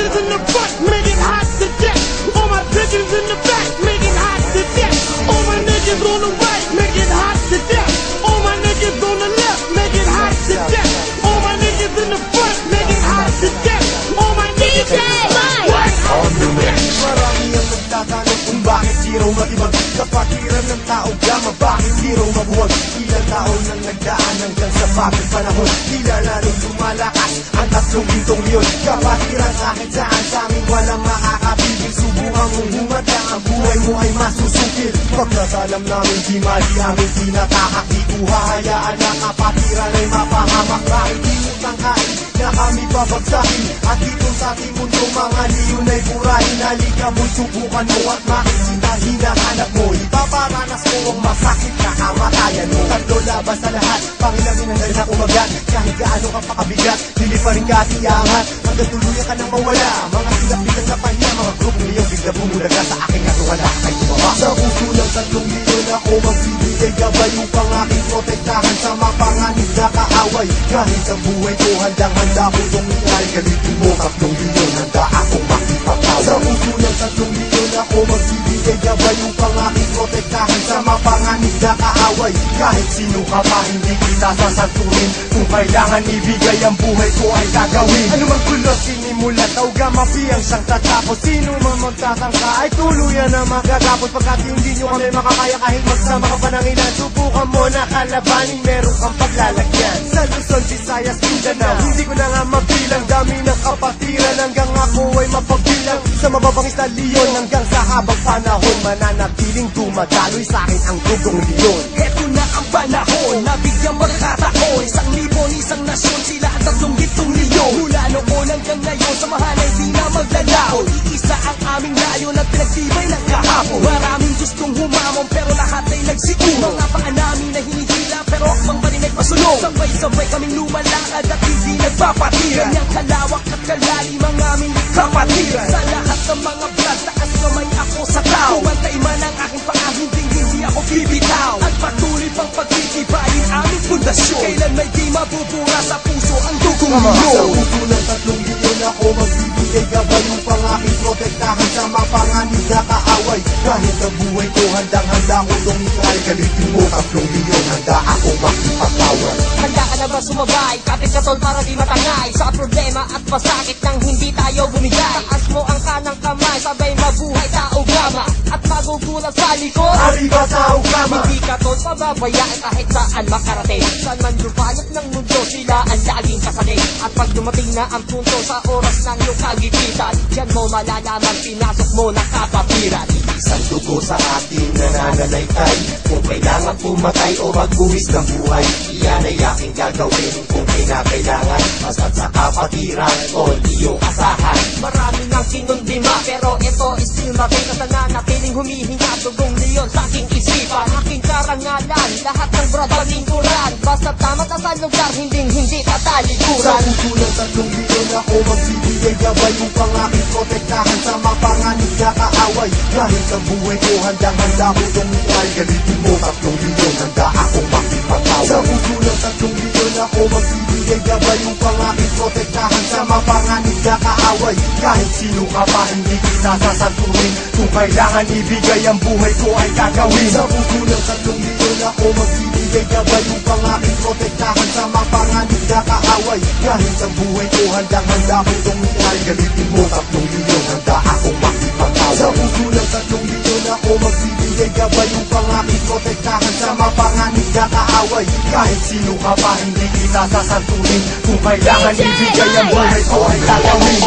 niggas in the front make it hot to death. All my bitches in the back make it hot to death. All my niggas on the right make it hot to death. All my niggas on the left make it hot to death. All my niggas in the front make it hot to death. All my niggas in the back on the mix. Marami ang nagtatanong kung bakit zero matibag. Kapatiran ng tao gama, bakit zero mabuwag? Ilang taon nang nagdaan hanggang sa bagong panahon. Tila lalong lumalakas ang 3 milyon. Kapatiran kahit saan sa amin walang makakapigil. Subukan mong humanda, ang buhay mo ay masusukil. Pag nasalam namin di mali amin tinatahak, di ko hahayaan na kapatiran ay mapahamak. Kahit di mo tangkain na kami babagsakin, at dito sa ating mundo mga liyon ay burahin. Halika mo, subukan mo at makikita hinahanap mo. Ipaparanas mo ang masakit na kamatayan mo. Tatlo labas sa lahat, pangilamin ang na umagat. Kahit gaano ka pakabigat, hindi pa rin kasiyangat. Hanggang tuluyan ka nang mawala, mga silap-bilang na pahiya. Mga grupo niyo bigla bumulaga sa aking katuwala. Ay tumama sa puso ng 3 milyon ako magbibigay gabay upang aking protektahan sa mga panganib na kaaway. Kahit sa buhay ko handang-handa ko tumihay. Galitin mo 3 milyon, handa akong makipagtawag. Sa puso ng 3 milyon ako magbibigay gabay upang aking protektahan sa mga panganib na kaaway. Kahit sino ka pa hindi kita sasanturin. Kung kailangan ibigay ang buhay ko ay gagawin. Ano mang gulo sinimulat, tawga mapiyang siyang tatapos. Sino man magtatangka ay tuluyan na magagapos. Pagkat hindi nyo kami makakaya kahit magsama ka pa ng ilan. Subukan mo na kalabanin, meron kang paglalagyan. Sa Luzon, Visayas, Mindanao, hindi ko na nga mabilang. Dami ng kapatiran hanggang ako ay mapagbilang. Sa mababangis na leon hanggang sa habang panahon, mananatiling dumadaloy sa akin ang dugong leon. Eto na ang panahon na bigyang magkataon. 1,000 isang nasyon, sila ang 3 milyon. Mula noon hanggang ngayon, samahan ay di na maglalaon. Iisa ang aming layon at pinagtibay ng kahapon. Maraming gustong humamon pero lahat ay nagsiuno. Mga paa namin na hinihila pero akmang pa rin ay pasulong. Sabay-sabay kaming lumalakad at hindi nagpapatiran. Ganyang kalawak at kalalim ang aming kapatiran. Sa lahat ng mga vlog, taas kamay ako sa tao. Kumantay man ang aking paa, hindi ako bibitaw. At patuloy pang pagtitibayin aming pundasyon. Kailan may di mabubura sa puso ang dugong milyon. Sa puso ng 3 milyon ako magbibigay gabay upang aking protektahan sa mga panganib na kaaway. Kahit ang buhay ko handang-handa ko tumihay. Galitin mo 3 milyon, handa ako makipagtawad. Handa ka na ba sumabay? Kapit ka tol para di matangay sa problema at masakit nang hindi tayo bumigay. Taas mo ang kanang kamay, sabay mabuhay sa ugama. At magugulang sa likod, arriba sa ugama. hindi ka tol pababayaan kahit saan makarating. Saan man lupalat ng mundo, sila ang laging kasali. At pag dumating na ang punto sa oras ng iyong kagipitan, diyan mo malalaman pinasok mo na kapatiran. Isang dugo sa ating nananalaytay. Kung kailangan pumatay o magbuwis ng buhay, iyan ay aking gagawin kung kinakailangan. Basta't sa kapatiran o iyong asahan. Marami nang kinundima pero ito is still natin. Kasi nanatiling humihinga dugong leon sa aking isipan. Aking karangalan, lahat ng brother lingkuran. Basta tama ka sa lugar, hindi tatalikuran. Sa puso ng 3 milyon ako magbibigay gabay upang aking protektahan sa mga panganib na kaaway. Kahit ang buhay ko handang-handa ko tumihay. Galitin mo 3 milyon, handa akong makipagtawad. Sa puso ng 3 milyon ako magbibigay gabay upang aking protektahan sa mga panganib na kaaway. Kahit sino ka pa hindi kita sasanturin. Kung kailangan ibigay ang buhay ko ay gagawin. Sa puso ng 3 milyon ako magbibigay gabay upang aking protektahan sa mga panganib na kaaway. Kahit ang buhay ko handang-handa ko tumihay. Galitin mo 3 milyon, handa akong makipagtawad. Sa puso ng 3 milyon ako magbibigay gabay upang aking protektahan sa mga panganib na kaaway. Kahit sino ka pa hindi kita sasanturin. Kung kailangan ibigay ang buhay ko ay gagawin.